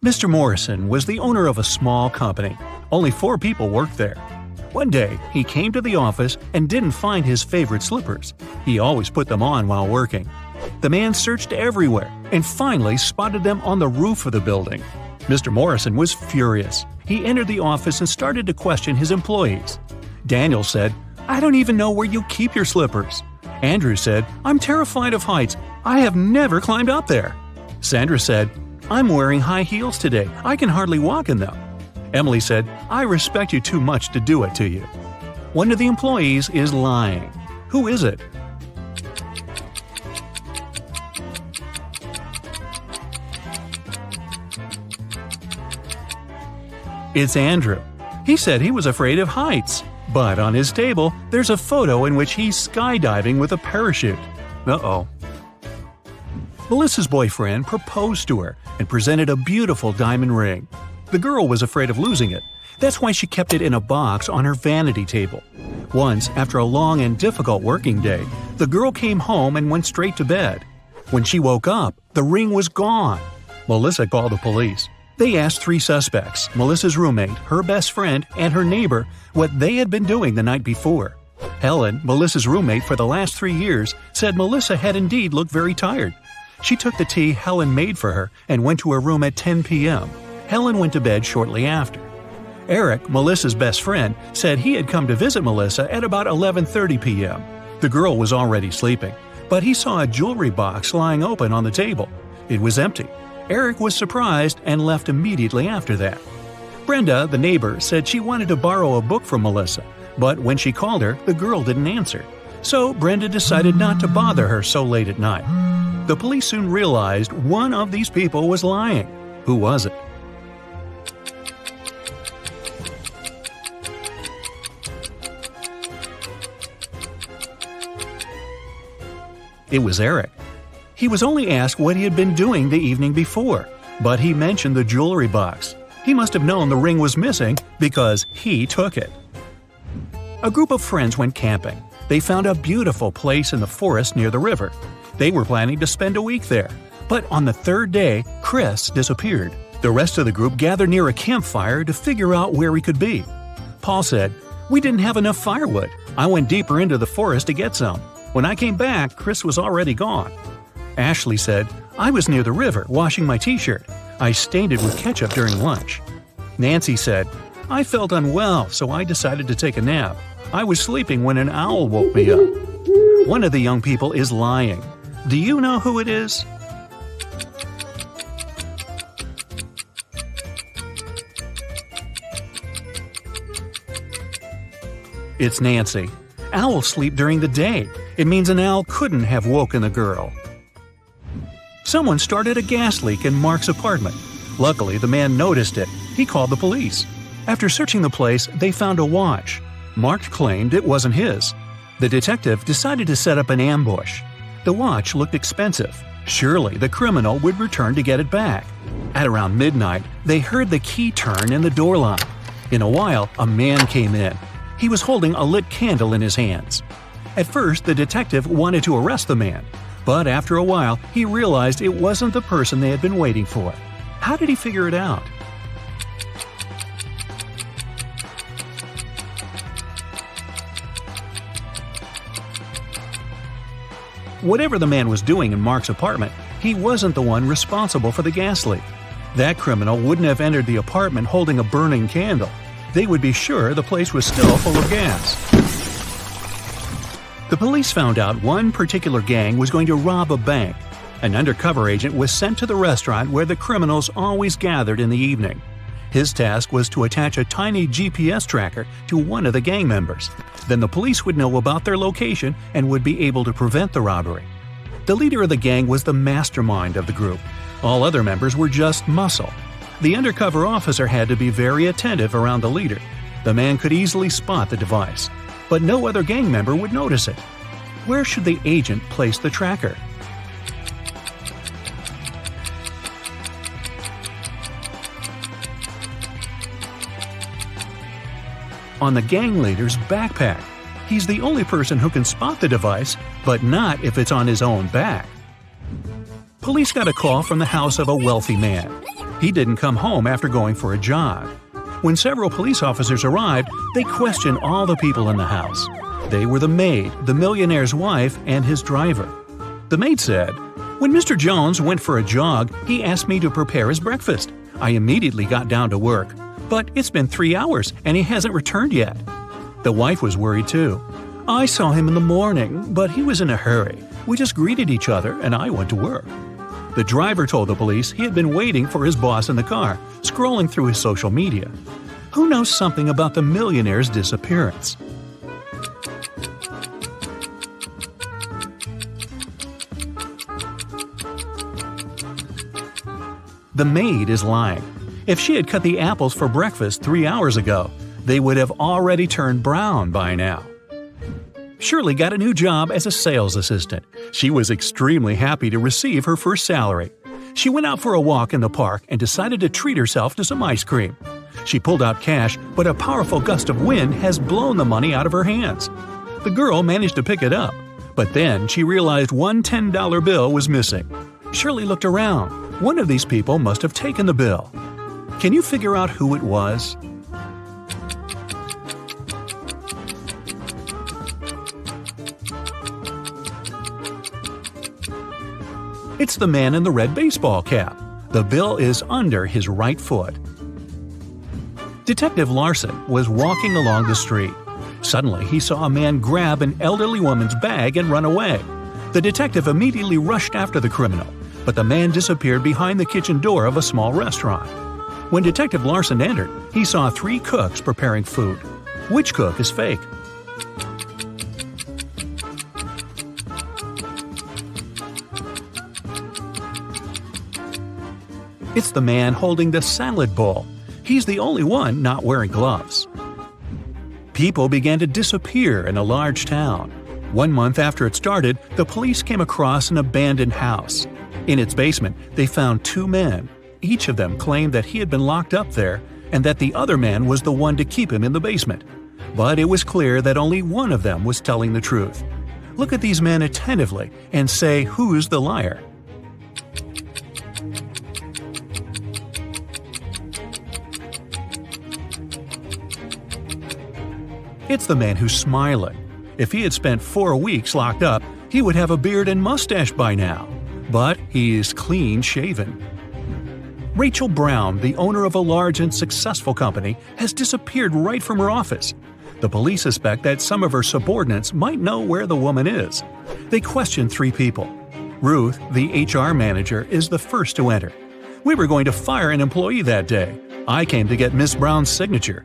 Mr. Morrison was the owner of a small company. Only 4 people worked there. One day, he came to the office and didn't find his favorite slippers. He always put them on while working. The man searched everywhere and finally spotted them on the roof of the building. Mr. Morrison was furious. He entered the office and started to question his employees. Daniel said, "I don't even know where you keep your slippers." Andrew said, "I'm terrified of heights. I have never climbed up there." Sandra said, "I'm wearing high heels today. I can hardly walk in them." Emily said, "I respect you too much to do it to you." One of the employees is lying. Who is it? It's Andrew. He said he was afraid of heights. But on his table, there's a photo in which he's skydiving with a parachute. Uh-oh. Melissa's boyfriend proposed to her and presented a beautiful diamond ring. The girl was afraid of losing it. That's why she kept it in a box on her vanity table. Once, after a long and difficult working day, the girl came home and went straight to bed. When she woke up, the ring was gone. Melissa called the police. They asked 3 suspects, Melissa's roommate, her best friend, and her neighbor, what they had been doing the night before. Helen, Melissa's roommate for the last 3 years, said Melissa had indeed looked very tired. She took the tea Helen made for her and went to her room at 10 p.m. Helen went to bed shortly after. Eric, Melissa's best friend, said he had come to visit Melissa at about 11:30 p.m. The girl was already sleeping, but he saw a jewelry box lying open on the table. It was empty. Eric was surprised and left immediately after that. Brenda, the neighbor, said she wanted to borrow a book from Melissa, but when she called her, the girl didn't answer. So Brenda decided not to bother her so late at night. The police soon realized one of these people was lying. Who was it? It was Eric. He was only asked what he had been doing the evening before, but he mentioned the jewelry box. He must have known the ring was missing because he took it. A group of friends went camping. They found a beautiful place in the forest near the river. They were planning to spend a week there. But on the 3rd day, Chris disappeared. The rest of the group gathered near a campfire to figure out where he could be. Paul said, "We didn't have enough firewood. I went deeper into the forest to get some. When I came back, Chris was already gone." Ashley said, "I was near the river washing my t-shirt. I stained it with ketchup during lunch." Nancy said, "I felt unwell, so I decided to take a nap. I was sleeping when an owl woke me up." One of the young people is lying. Do you know who it is? It's Nancy. Owls sleep during the day. It means an owl couldn't have woken the girl. Someone started a gas leak in Mark's apartment. Luckily, the man noticed it. He called the police. After searching the place, they found a watch. Mark claimed it wasn't his. The detective decided to set up an ambush. The watch looked expensive. Surely the criminal would return to get it back. At around midnight, they heard the key turn in the door lock. In a while, a man came in. He was holding a lit candle in his hands. At first, the detective wanted to arrest the man, but after a while, he realized it wasn't the person they had been waiting for. How did he figure it out? Whatever the man was doing in Mark's apartment, he wasn't the one responsible for the gas leak. That criminal wouldn't have entered the apartment holding a burning candle. They would be sure the place was still full of gas. The police found out one particular gang was going to rob a bank. An undercover agent was sent to the restaurant where the criminals always gathered in the evening. His task was to attach a tiny GPS tracker to one of the gang members. Then the police would know about their location and would be able to prevent the robbery. The leader of the gang was the mastermind of the group. All other members were just muscle. The undercover officer had to be very attentive around the leader. The man could easily spot the device, but no other gang member would notice it. Where should the agent place the tracker? On the gang leader's backpack. He's the only person who can spot the device, but not if it's on his own back. Police got a call from the house of a wealthy man. He didn't come home after going for a jog. When several police officers arrived, they questioned all the people in the house. They were the maid, the millionaire's wife, and his driver. The maid said, "When Mr. Jones went for a jog, he asked me to prepare his breakfast. I immediately got down to work. But it's been 3 hours and he hasn't returned yet." The wife was worried too. "I saw him in the morning, but he was in a hurry. We just greeted each other and I went to work." The driver told the police he had been waiting for his boss in the car, scrolling through his social media. Who knows something about the millionaire's disappearance? The maid is lying. If she had cut the apples for breakfast 3 hours ago, they would have already turned brown by now. Shirley got a new job as a sales assistant. She was extremely happy to receive her first salary. She went out for a walk in the park and decided to treat herself to some ice cream. She pulled out cash, but a powerful gust of wind has blown the money out of her hands. The girl managed to pick it up, but then she realized one $10 bill was missing. Shirley looked around. One of these people must have taken the bill. Can you figure out who it was? It's the man in the red baseball cap. The bill is under his right foot. Detective Larson was walking along the street. Suddenly, he saw a man grab an elderly woman's bag and run away. The detective immediately rushed after the criminal, but the man disappeared behind the kitchen door of a small restaurant. When Detective Larson entered, he saw 3 cooks preparing food. Which cook is fake? It's the man holding the salad bowl. He's the only one not wearing gloves. People began to disappear in a large town. 1 month after it started, the police came across an abandoned house. In its basement, they found 2 men. Each of them claimed that he had been locked up there and that the other man was the one to keep him in the basement. But it was clear that only one of them was telling the truth. Look at these men attentively and say who's the liar. It's the man who's smiling. If he had spent 4 weeks locked up, he would have a beard and mustache by now. But he is clean-shaven. Rachel Brown, the owner of a large and successful company, has disappeared right from her office. The police suspect that some of her subordinates might know where the woman is. They question 3 people. Ruth, the HR manager, is the first to enter. "We were going to fire an employee that day. I came to get Miss Brown's signature."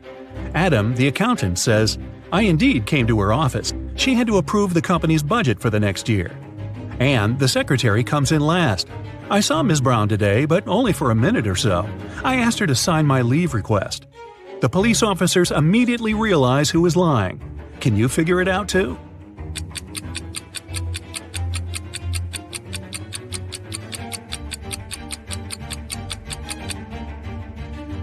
Adam, the accountant, says, "I indeed came to her office. She had to approve the company's budget for the next year." And the secretary comes in last. "I saw Ms. Brown today, but only for a minute or so. I asked her to sign my leave request." The police officers immediately realize who is lying. Can you figure it out too?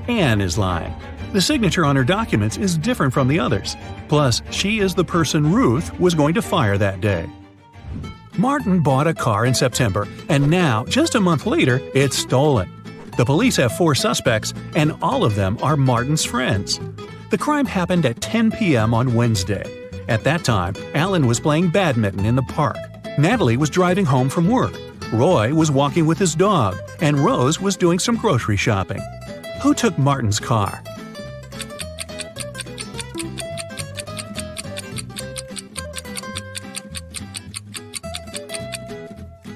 Anne is lying. The signature on her documents is different from the others. Plus, she is the person Ruth was going to fire that day. Martin bought a car in September, and now, just a month later, it's stolen. The police have 4 suspects, and all of them are Martin's friends. The crime happened at 10 p.m. on Wednesday. At that time, Alan was playing badminton in the park. Natalie was driving home from work. Roy was walking with his dog, and Rose was doing some grocery shopping. Who took Martin's car?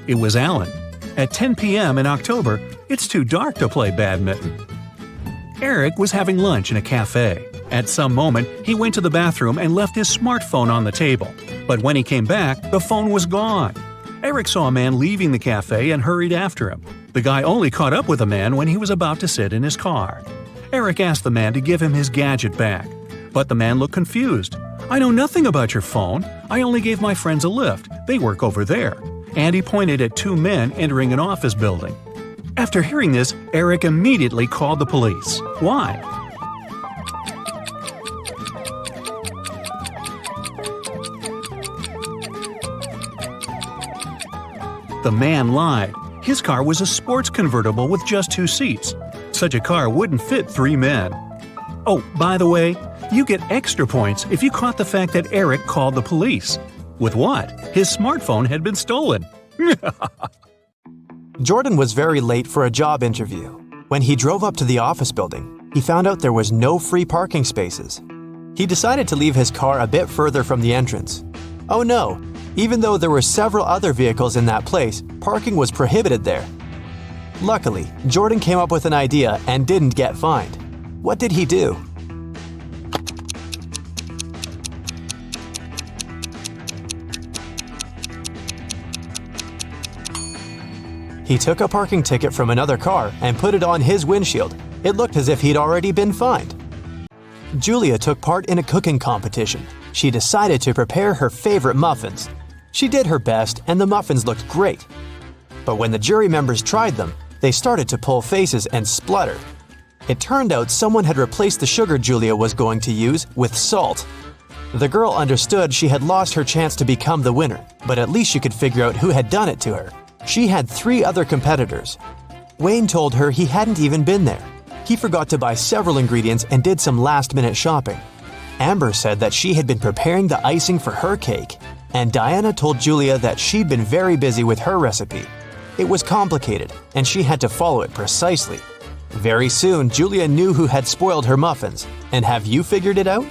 It was Alan. At 10 p.m. in October, it's too dark to play badminton. Eric was having lunch in a cafe. At some moment, he went to the bathroom and left his smartphone on the table. But when he came back, the phone was gone. Eric saw a man leaving the cafe and hurried after him. The guy only caught up with the man when he was about to sit in his car. Eric asked the man to give him his gadget back. But the man looked confused. "I know nothing about your phone. I only gave my friends a lift. They work over there." And he pointed at 2 men entering an office building. After hearing this, Eric immediately called the police. Why? The man lied. His car was a sports convertible with just 2 seats. Such a car wouldn't fit 3 men. Oh, by the way, you get extra points if you caught the fact that Eric called the police. With what? His smartphone had been stolen. Jordan was very late for a job interview. When he drove up to the office building, he found out there was no free parking spaces. He decided to leave his car a bit further from the entrance. Oh no! Even though there were several other vehicles in that place, parking was prohibited there. Luckily, Jordan came up with an idea and didn't get fined. What did he do? He took a parking ticket from another car and put it on his windshield. It looked as if he'd already been fined. Julia took part in a cooking competition. She decided to prepare her favorite muffins. She did her best and the muffins looked great. But when the jury members tried them, they started to pull faces and splutter. It turned out someone had replaced the sugar Julia was going to use with salt. The girl understood she had lost her chance to become the winner, but at least she could figure out who had done it to her. She had 3 other competitors. Wayne told her he hadn't even been there. He forgot to buy several ingredients and did some last-minute shopping. Amber said that she had been preparing the icing for her cake, and Diana told Julia that she'd been very busy with her recipe. It was complicated, and she had to follow it precisely. Very soon, Julia knew who had spoiled her muffins. And have you figured it out?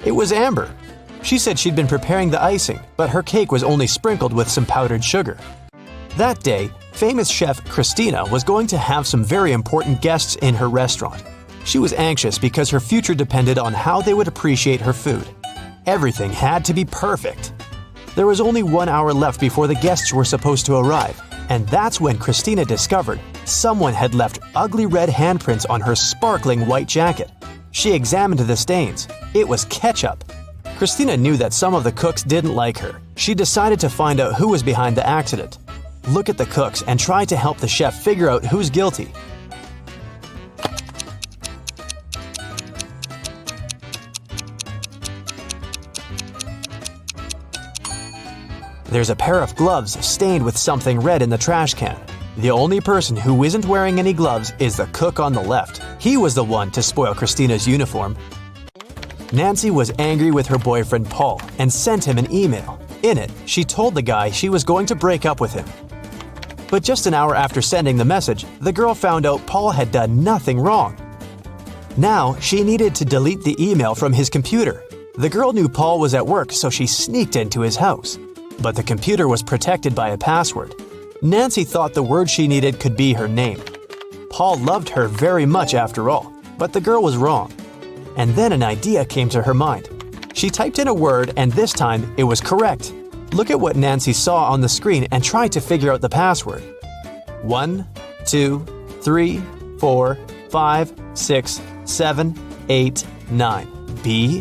It was Amber. She said she'd been preparing the icing, but her cake was only sprinkled with some powdered sugar. That day, famous chef Christina was going to have some very important guests in her restaurant. She was anxious because her future depended on how they would appreciate her food. Everything had to be perfect. There was only 1 hour left before the guests were supposed to arrive, and that's when Christina discovered someone had left ugly red handprints on her sparkling white jacket. She examined the stains. It was ketchup. Christina knew that some of the cooks didn't like her. She decided to find out who was behind the accident. Look at the cooks and try to help the chef figure out who's guilty. There's a pair of gloves stained with something red in the trash can. The only person who isn't wearing any gloves is the cook on the left. He was the one to spoil Christina's uniform. Nancy was angry with her boyfriend Paul and sent him an email. In it, she told the guy she was going to break up with him. But just an hour after sending the message, the girl found out Paul had done nothing wrong. Now, she needed to delete the email from his computer. The girl knew Paul was at work, so she sneaked into his house. But the computer was protected by a password. Nancy thought the word she needed could be her name. Paul loved her very much after all, but the girl was wrong. And then an idea came to her mind. She typed in a word and this time it was correct. Look at what Nancy saw on the screen and try to figure out the password. 1, 2, 3, 4, 5, 6, 7, 8, 9. BRYMPNACB.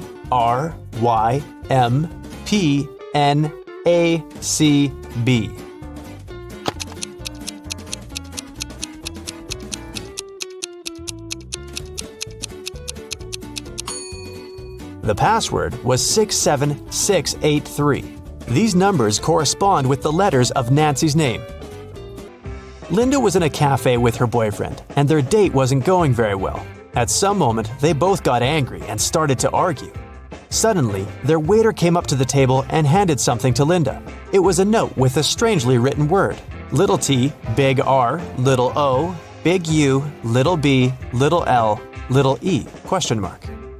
The password was 67683. These numbers correspond with the letters of Nancy's name. Linda was in a cafe with her boyfriend, and their date wasn't going very well. At some moment, they both got angry and started to argue. Suddenly, their waiter came up to the table and handed something to Linda. It was a note with a strangely written word. Little t, big R, little O, big U, little b, little L, little e, ?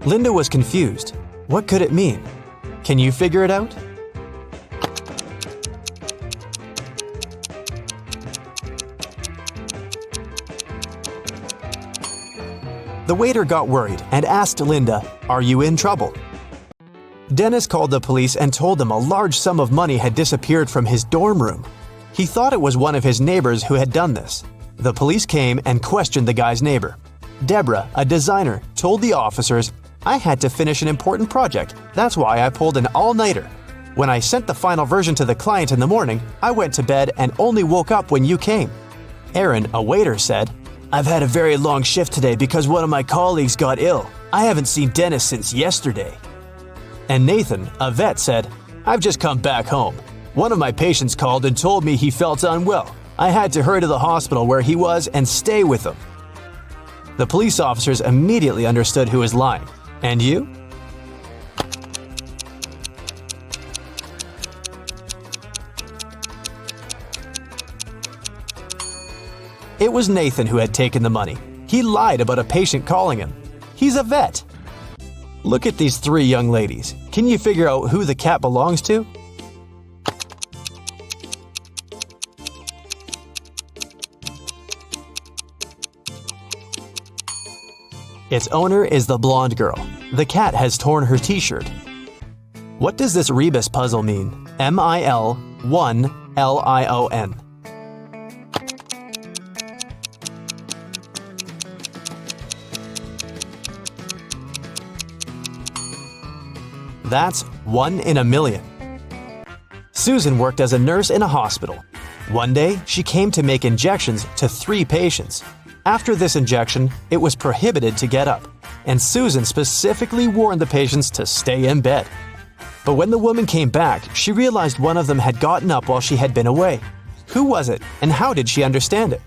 Linda was confused. What could it mean? Can you figure it out? The waiter got worried and asked Linda, "Are you in trouble?" Dennis called the police and told them a large sum of money had disappeared from his dorm room. He thought it was one of his neighbors who had done this. The police came and questioned the guy's neighbor. Deborah, a designer, told the officers, "I had to finish an important project. That's why I pulled an all-nighter. When I sent the final version to the client in the morning, I went to bed and only woke up when you came." Aaron, a waiter, said, "I've had a very long shift today because one of my colleagues got ill. I haven't seen Dennis since yesterday." And Nathan, a vet, said, "I've just come back home. One of my patients called and told me he felt unwell. I had to hurry to the hospital where he was and stay with him." The police officers immediately understood who was lying. And you? It was Nathan who had taken the money. He lied about a patient calling him. He's a vet. Look at these three young ladies. Can you figure out who the cat belongs to? Its owner is the blonde girl. The cat has torn her t-shirt. What does this rebus puzzle mean? M-I-L-1-L-I-O-N. That's 1 in a million. Susan worked as a nurse in a hospital. One day, she came to make injections to 3 patients. After this injection, it was prohibited to get up, and Susan specifically warned the patients to stay in bed. But when the woman came back, she realized one of them had gotten up while she had been away. Who was it, and how did she understand it?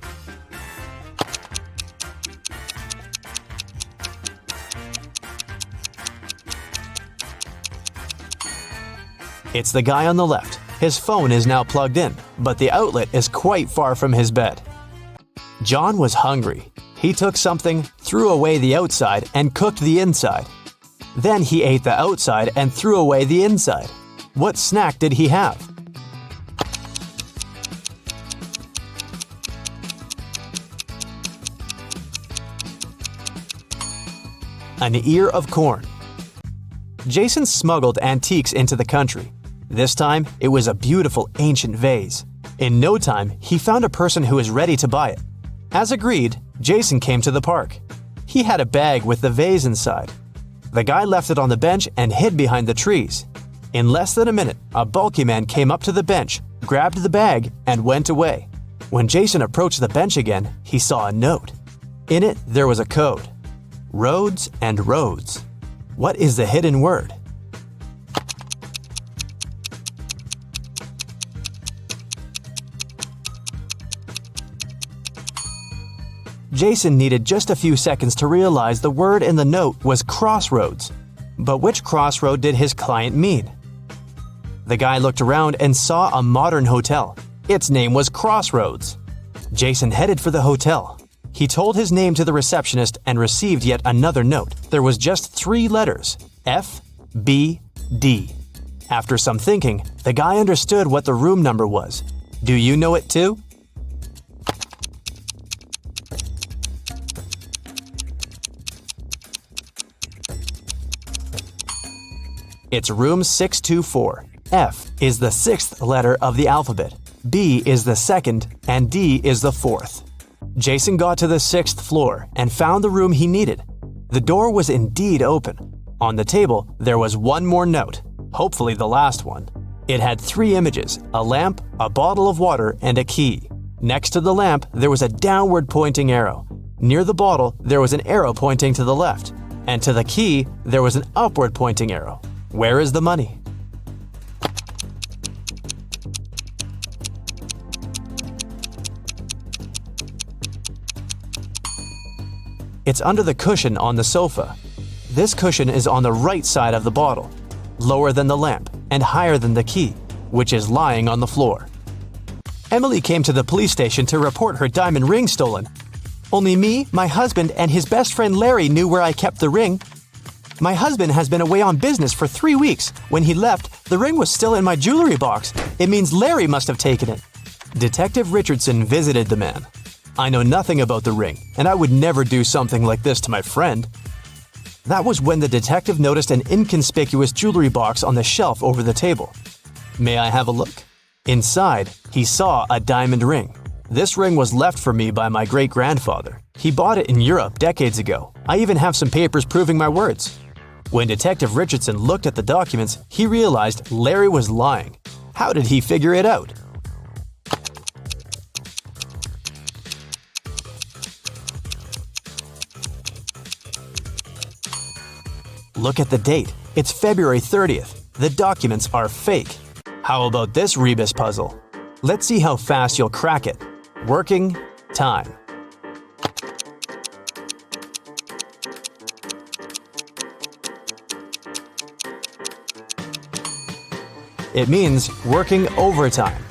It's the guy on the left. His phone is now plugged in, but the outlet is quite far from his bed. John was hungry. He took something, threw away the outside, and cooked the inside. Then he ate the outside and threw away the inside. What snack did he have? An ear of corn. Jason smuggled antiques into the country. This time, it was a beautiful ancient vase. In no time, he found a person who was ready to buy it. As agreed, Jason came to the park. He had a bag with the vase inside. The guy left it on the bench and hid behind the trees. In less than a minute, a bulky man came up to the bench, grabbed the bag, and went away. When Jason approached the bench again, he saw a note. In it, there was a code. Roads and roads. What is the hidden word? Jason needed just a few seconds to realize the word in the note was crossroads. But which crossroad did his client mean? The guy looked around and saw a modern hotel. Its name was Crossroads. Jason headed for the hotel. He told his name to the receptionist and received yet another note. There was just 3 letters, F, B, D. After some thinking, the guy understood what the room number was. Do you know it too? It's room 624. F is the 6th letter of the alphabet, B is the 2nd, and D is the 4th. Jason got to the 6th floor and found the room he needed. The door was indeed open. On the table, there was one more note, hopefully the last one. It had 3 images, a lamp, a bottle of water, and a key. Next to the lamp, there was a downward pointing arrow. Near the bottle, there was an arrow pointing to the left. And to the key, there was an upward pointing arrow. Where is the money? It's under the cushion on the sofa. This cushion is on the right side of the bottle, lower than the lamp, and higher than the key, which is lying on the floor. Emily came to the police station to report her diamond ring stolen. Only me, my husband, and his best friend Larry knew where I kept the ring. My husband has been away on business for 3 weeks. When he left, the ring was still in my jewelry box. It means Larry must have taken it. Detective Richardson visited the man. I know nothing about the ring, and I would never do something like this to my friend. That was when the detective noticed an inconspicuous jewelry box on the shelf over the table. May I have a look? Inside, he saw a diamond ring. This ring was left for me by my great-grandfather. He bought it in Europe decades ago. I even have some papers proving my words. When Detective Richardson looked at the documents, he realized Larry was lying. How did he figure it out? Look at the date. It's February 30th. The documents are fake. How about this rebus puzzle? Let's see how fast you'll crack it. Working time. It means working overtime.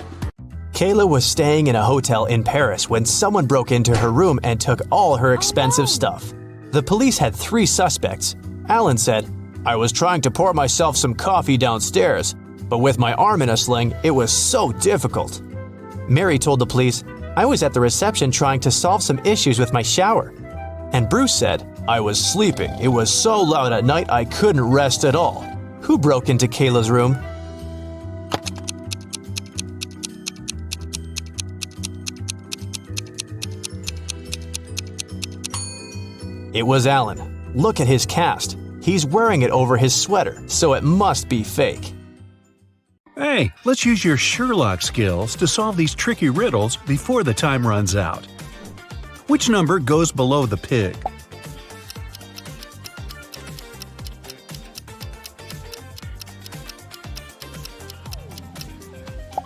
Kayla was staying in a hotel in Paris when someone broke into her room and took all her expensive stuff. The police had 3 suspects. Alan said, "I was trying to pour myself some coffee downstairs, but with my arm in a sling, it was so difficult." Mary told the police, "I was at the reception trying to solve some issues with my shower." And Bruce said, "I was sleeping. It was so loud at night I couldn't rest at all." Who broke into Kayla's room? It was Alan. Look at his cast. He's wearing it over his sweater, so it must be fake. Hey, let's use your Sherlock skills to solve these tricky riddles before the time runs out. Which number goes below the pig?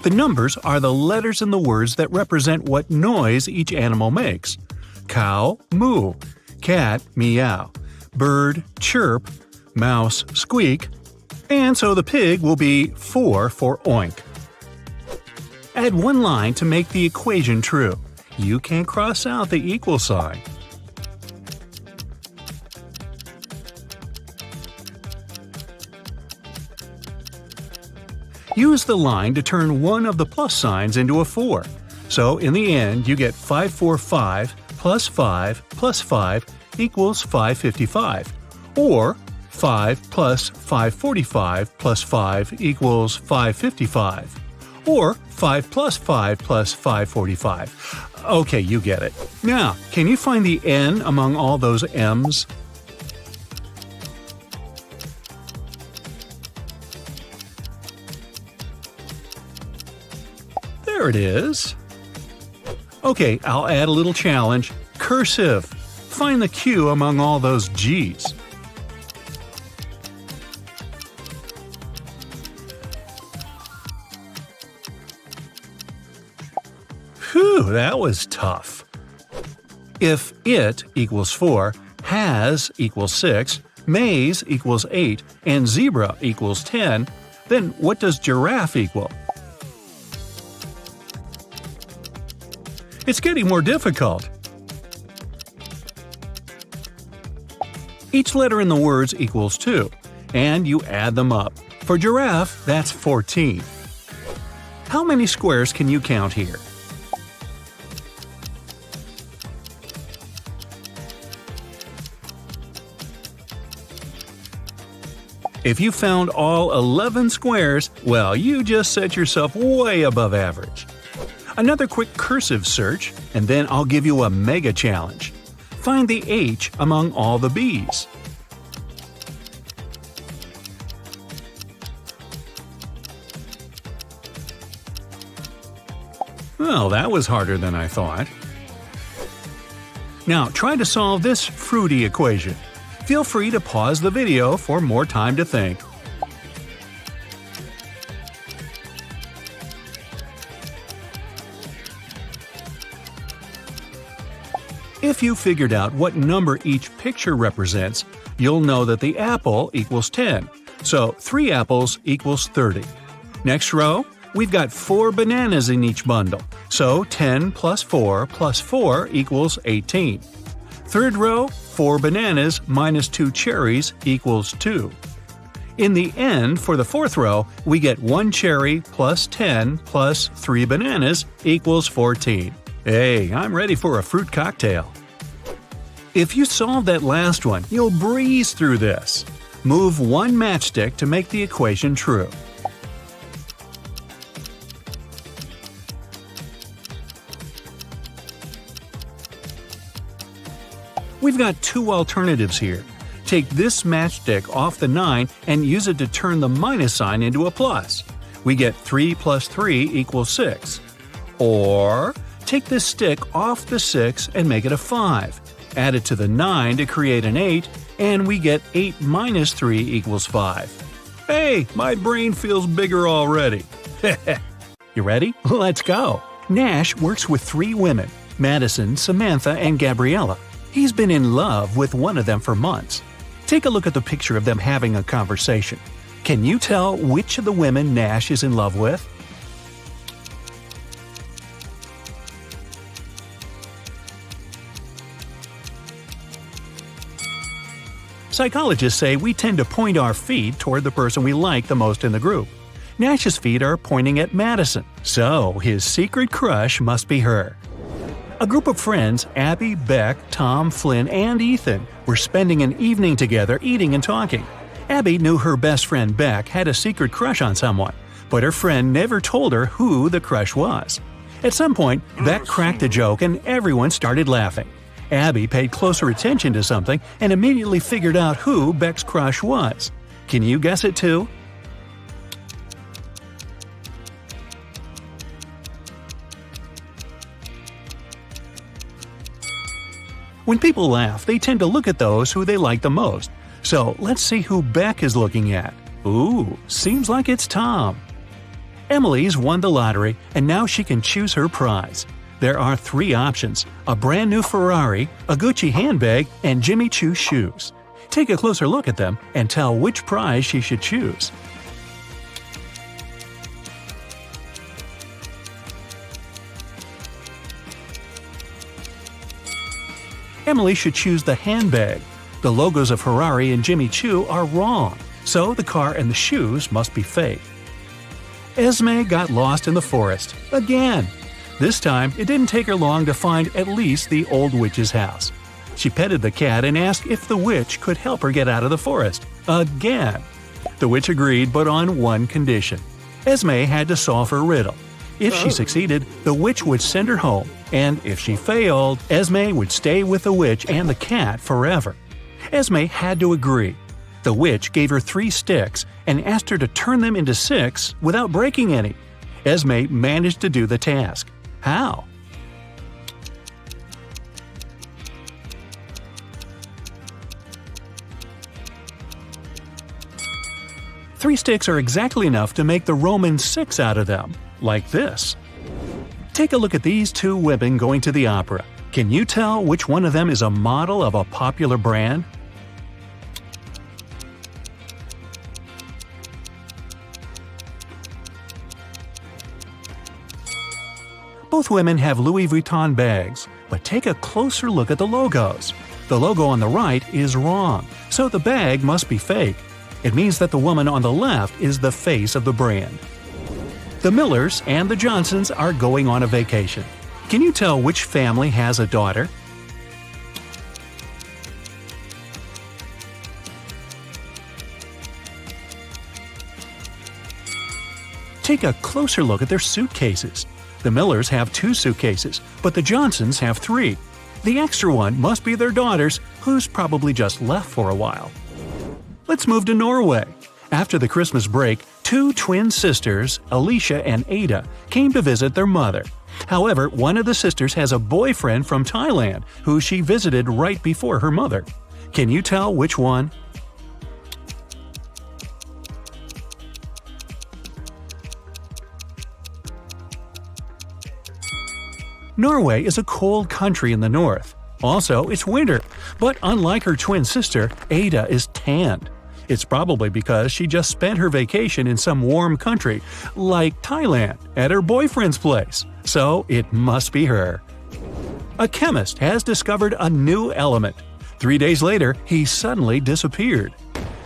The numbers are the letters in the words that represent what noise each animal makes. Cow, moo. Cat, meow. Bird, chirp. Mouse, squeak. And so the pig will be 4 for oink. Add 1 line to make the equation true. You can cross out the equal sign. Use the line to turn one of the plus signs into a 4. So in the end, you get 545 plus 5 plus 5 equals 555. Or 5 plus 545 plus 5 equals 555. Or 5 plus 5 plus 545. Okay, you get it. Now, can you find the N among all those M's? There it is. Okay, I'll add a little challenge. Cursive. Find the Q among all those G's. Whew, that was tough. If it equals 4, has equals 6, maze equals 8, and zebra equals 10, then what does giraffe equal? It's getting more difficult. Each letter in the words equals 2, and you add them up. For giraffe, that's 14. How many squares can you count here? If you found all 11 squares, well, you just set yourself way above average. Another quick cursive search, and then I'll give you a mega challenge. Find the H among all the B's. Well, that was harder than I thought. Now, try to solve this fruity equation. Feel free to pause the video for more time to think. If you figured out what number each picture represents, you'll know that the apple equals 10, so 3 apples equals 30. Next row, we've got 4 bananas in each bundle, so 10 plus 4 equals 18. Third row, 4 bananas minus 2 cherries equals 2. In the end, for the fourth row, we get 1 cherry plus 10 plus 3 bananas equals 14. Hey, I'm ready for a fruit cocktail. If you solve that last one, you'll breeze through this. Move 1 matchstick to make the equation true. We've got 2 alternatives here. Take this matchstick off the 9 and use it to turn the minus sign into a plus. We get 3 plus 3 equals 6. Or take this stick off the 6 and make it a 5. Add it to the 9 to create an 8, and we get 8 minus 3 equals 5. Hey, my brain feels bigger already. You ready? Let's go. Nash works with 3 women, Madison, Samantha, and Gabriella. He's been in love with one of them for months. Take a look at the picture of them having a conversation. Can you tell which of the women Nash is in love with? Psychologists say we tend to point our feet toward the person we like the most in the group. Nash's feet are pointing at Madison, so his secret crush must be her. A group of friends, Abby, Beck, Tom, Flynn, and Ethan, were spending an evening together eating and talking. Abby knew her best friend Beck had a secret crush on someone, but her friend never told her who the crush was. At some point, Beck cracked a joke and everyone started laughing. Abby paid closer attention to something and immediately figured out who Beck's crush was. Can you guess it too? When people laugh, they tend to look at those who they like the most. So let's see who Beck is looking at. Ooh, seems like it's Tom. Emily's won the lottery and now she can choose her prize. There are 3 options: a brand new Ferrari, a Gucci handbag, and Jimmy Choo shoes. Take a closer look at them and tell which prize she should choose. Emily should choose the handbag. The logos of Ferrari and Jimmy Choo are wrong, so the car and the shoes must be fake. Esme got lost in the forest again. This time, it didn't take her long to find at least the old witch's house. She petted the cat and asked if the witch could help her get out of the forest. Again. The witch agreed, but on one condition. Esme had to solve her riddle. If she succeeded, the witch would send her home, and if she failed, Esme would stay with the witch and the cat forever. Esme had to agree. The witch gave her 3 sticks and asked her to turn them into 6 without breaking any. Esme managed to do the task. How? Three sticks are exactly enough to make the Roman 6 out of them, like this. Take a look at these 2 women going to the opera. Can you tell which one of them is a model of a popular brand? Both women have Louis Vuitton bags, but take a closer look at the logos. The logo on the right is wrong, so the bag must be fake. It means that the woman on the left is the face of the brand. The Millers and the Johnsons are going on a vacation. Can you tell which family has a daughter? Take a closer look at their suitcases. The Millers have 2 suitcases, but the Johnsons have 3. The extra one must be their daughter's, who's probably just left for a while. Let's move to Norway. After the Christmas break, 2 twin sisters, Alicia and Ada, came to visit their mother. However, one of the sisters has a boyfriend from Thailand who she visited right before her mother. Can you tell which one? Norway is a cold country in the north. Also, it's winter, but unlike her twin sister, Ada is tanned. It's probably because she just spent her vacation in some warm country, like Thailand, at her boyfriend's place. So it must be her. A chemist has discovered a new element. 3 days later, he suddenly disappeared.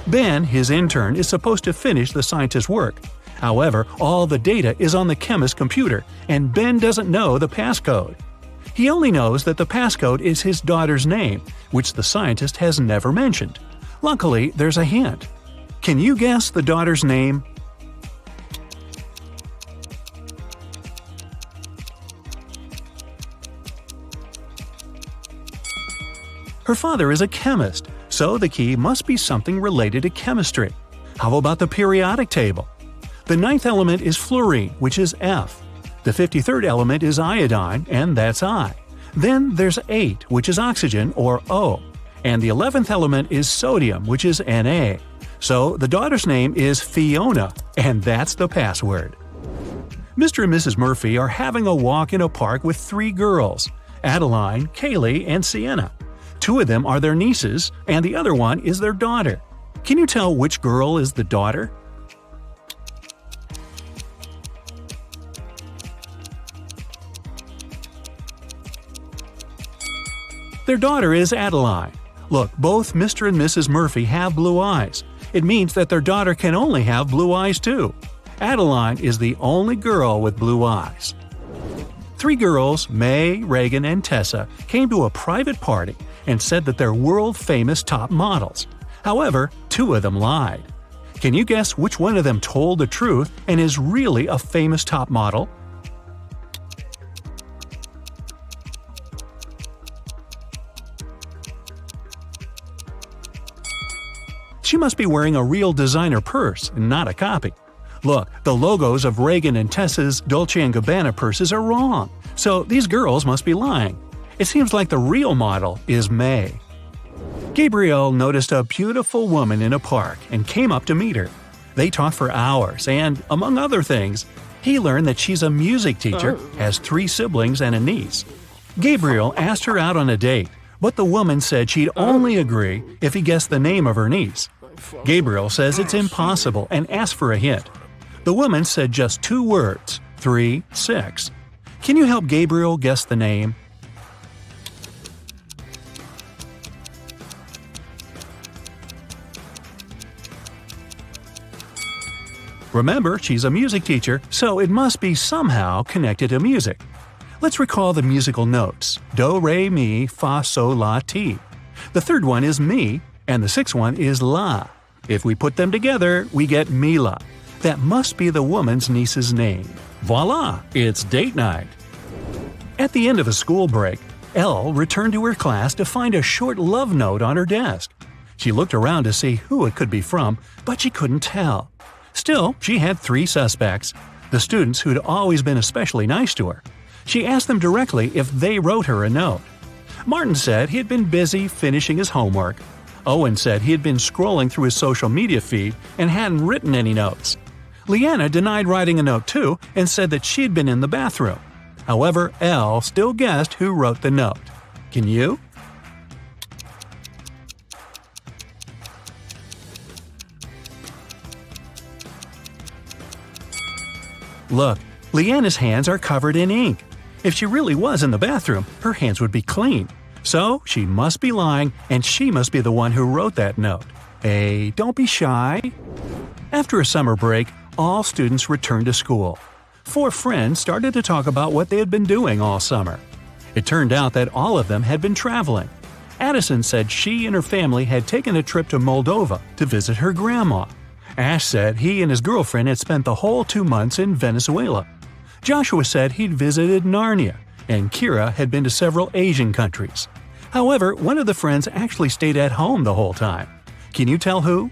Ben, his intern, is supposed to finish the scientist's work. However, all the data is on the chemist's computer, and Ben doesn't know the passcode. He only knows that the passcode is his daughter's name, which the scientist has never mentioned. Luckily, there's a hint. Can you guess the daughter's name? Her father is a chemist, so the key must be something related to chemistry. How about the periodic table? The 9th element is fluorine, which is F. The 53rd element is iodine, and that's I. Then there's 8, which is oxygen, or O. and the 11th element is sodium, which is Na. So the daughter's name is Fiona, and that's the password. Mr. and Mrs. Murphy are having a walk in a park with 3 girls, Adeline, Kaylee, and Sienna. 2 of them are their nieces, and the other one is their daughter. Can you tell which girl is the daughter? Their daughter is Adeline. Look, both Mr. and Mrs. Murphy have blue eyes. It means that their daughter can only have blue eyes too. Adeline is the only girl with blue eyes. 3 girls, May, Reagan, and Tessa, came to a private party and said that they're world-famous top models. However, 2 of them lied. Can you guess which one of them told the truth and is really a famous top model? She must be wearing a real designer purse and not a copy. Look, the logos of Reagan and Tessa's Dolce & Gabbana purses are wrong, so these girls must be lying. It seems like the real model is May. Gabriel noticed a beautiful woman in a park and came up to meet her. They talked for hours and, among other things, he learned that she's a music teacher, has 3 siblings and a niece. Gabriel asked her out on a date, but the woman said she'd only agree if he guessed the name of her niece. Gabriel says it's impossible and asked for a hint. The woman said just 2 words, 3, 6. Can you help Gabriel guess the name? Remember, she's a music teacher, so it must be somehow connected to music. Let's recall the musical notes: do, re, mi, fa, sol, la, ti. The 3rd one is mi, and the 6th one is la. If we put them together, we get Mila. That must be the woman's niece's name. Voila! It's date night. At the end of the school break, Elle returned to her class to find a short love note on her desk. She looked around to see who it could be from, but she couldn't tell. Still, she had 3 suspects, the students who'd always been especially nice to her. She asked them directly if they wrote her a note. Martin said he had been busy finishing his homework. Owen said he had been scrolling through his social media feed and hadn't written any notes. Leanna denied writing a note too and said that she'd been in the bathroom. However, Elle still guessed who wrote the note. Can you? Look, Leanna's hands are covered in ink. If she really was in the bathroom, her hands would be clean. So she must be lying, and she must be the one who wrote that note. Hey, don't be shy. After a summer break, all students returned to school. 4 friends started to talk about what they had been doing all summer. It turned out that all of them had been traveling. Addison said she and her family had taken a trip to Moldova to visit her grandma. Ash said he and his girlfriend had spent the whole 2 months in Venezuela. Joshua said he'd visited Narnia, and Kira had been to several Asian countries. However, one of the friends actually stayed at home the whole time. Can you tell who?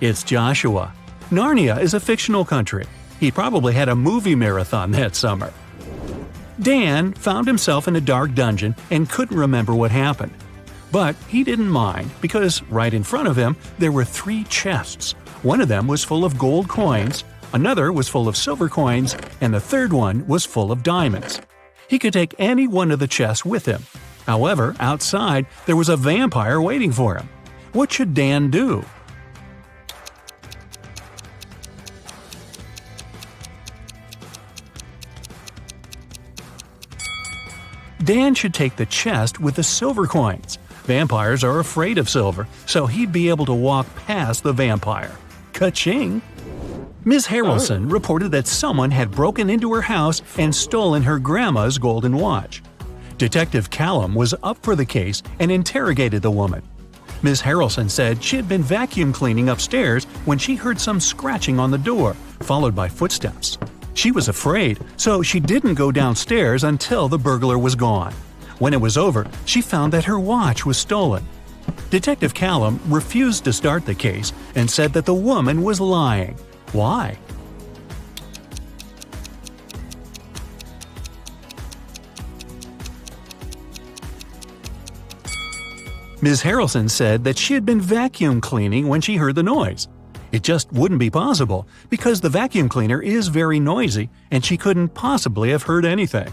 It's Joshua. Narnia is a fictional country. He probably had a movie marathon that summer. Dan found himself in a dark dungeon and couldn't remember what happened. But he didn't mind because right in front of him there were 3 chests. One of them was full of gold coins, another was full of silver coins, and the 3rd one was full of diamonds. He could take any one of the chests with him. However, outside there was a vampire waiting for him. What should Dan do? Dan should take the chest with the silver coins. Vampires are afraid of silver, so he'd be able to walk past the vampire. Ka-ching! Ms. Harrelson reported that someone had broken into her house and stolen her grandma's golden watch. Detective Callum was up for the case and interrogated the woman. Ms. Harrelson said she had been vacuum cleaning upstairs when she heard some scratching on the door, followed by footsteps. She was afraid, so she didn't go downstairs until the burglar was gone. When it was over, she found that her watch was stolen. Detective Callum refused to start the case and said that the woman was lying. Why? Ms. Harrelson said that she had been vacuum cleaning when she heard the noise. It just wouldn't be possible because the vacuum cleaner is very noisy and she couldn't possibly have heard anything.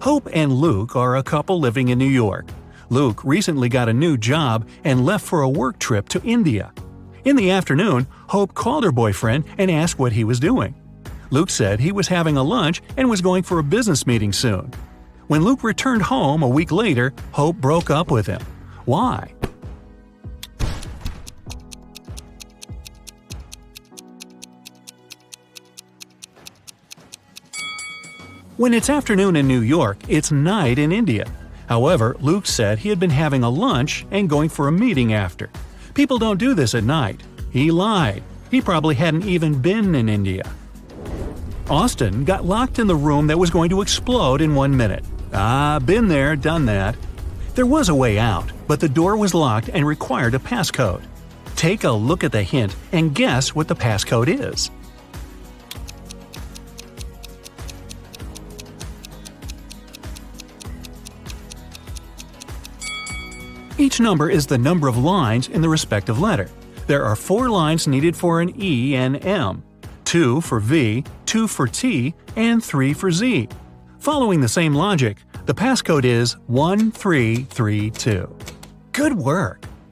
Hope and Luke are a couple living in New York. Luke recently got a new job and left for a work trip to India. In the afternoon, Hope called her boyfriend and asked what he was doing. Luke said he was having a lunch and was going for a business meeting soon. When Luke returned home a week later, Hope broke up with him. Why? When it's afternoon in New York, it's night in India. However, Luke said he had been having a lunch and going for a meeting after. People don't do this at night. He lied. He probably hadn't even been in India. Austin got locked in the room that was going to explode in 1 minute. Been there, done that. There was a way out, but the door was locked and required a passcode. Take a look at the hint and guess what the passcode is. Each number is the number of lines in the respective letter. There are 4 lines needed for an E and M, 2 for V, 2 for T, and 3 for Z. Following the same logic, the passcode is 1332. Good work!